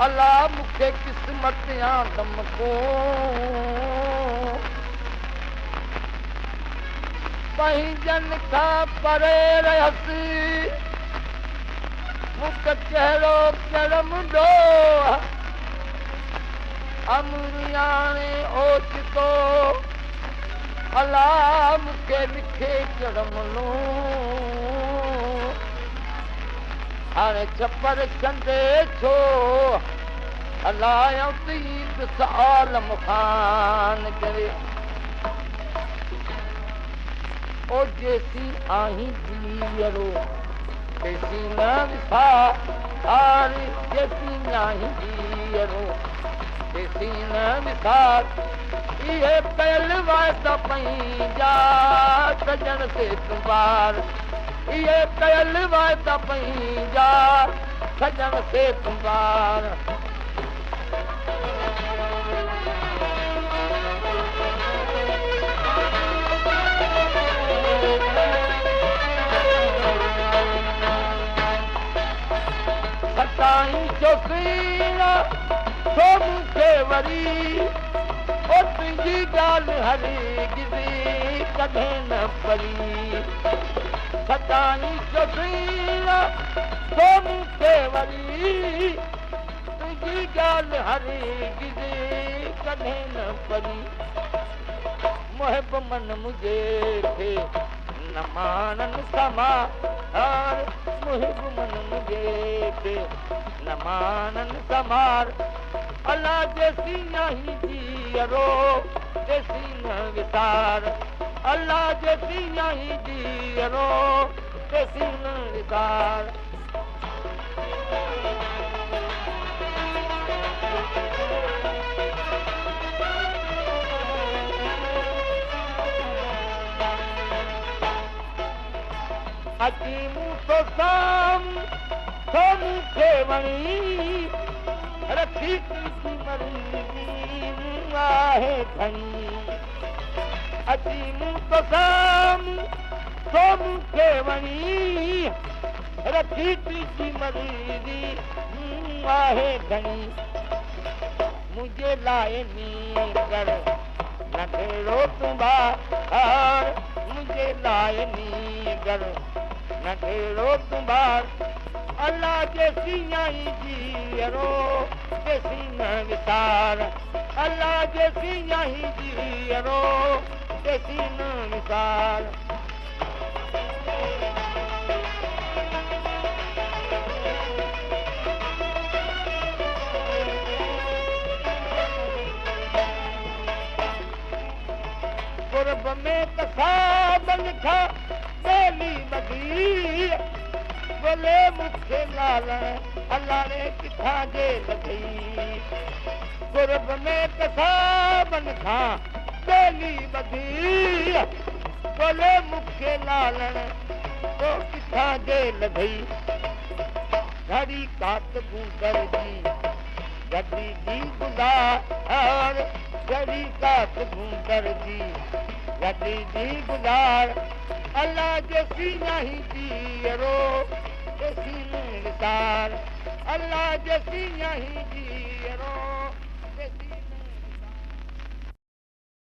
अल्लाह मूंखे क़िस्मत आदम को पंहिंजनि खां परे रहियसि मूंखे कहिड़ो करम ॾो अमरियाणे ओचितो अल्लाह मूंखे लिखे करम लो हाणे छपर कंदे छो अल्लाह तीब सालम ख़ान करे ओ जेसी आहीं जीअरो जेसी न विसार जेसी नाही जीअरो जेसी न विसार इहे कयल वाइदा पंहिंजा सजण से तुम्हार इहे कयल वाइदा पंहिंजा सजण से तुम्हार सताई छोकिरा तो मूंखे वरी ओ तुंहिंजी ॻाल्हि हरगिज़ कॾहिं न परी सताई छोकिरा तो मूंखे वरी तुंहिंजी ॻाल्हि हरगिज़ कॾहिं न परी मुहिब मन मुझे खे न माननि समार मुहिब मन मुझे खे न माननि समार अल्लाह जेसी नाही जीअरो जेसी न विसार अल्लाह जेसी नाही जीअरो जेसी न विसार अची मूं तो साम तो मूंखे वणी रखी तुंहिंजी मर्ज़ी आहे घणी अची मूं तो साम तो मूंखे वणी रखी तुंहिंजी मर्ज़ी आहे घणी मुंहिंजे लाइ नीगर न कहिड़ो तुम्हार मुंहिंजे लाइ नीगर न कहिड़ो तुम्हार अल्लाह जेसी आई जीअरो जेसी न विसार अल्लाह जेसी आई जीअरो जेसी न विसार कुर्ब में कसाबन खां बेली बधी बोले मूंखे लालण अल्लाह ने किथां जे लथई कुर्ब में कसाबन खां बेली बधी बोले मूंखे लालण तो किथां जे लथई घड़ी कात बूंदर जी गदी जी गुज़ार घड़ी कात बूंदर जी गदी जी गुज़ार अल्लाह जेसी नाही जीअरो जेसी न विसार अल्लाह जेसी नाही जीअरो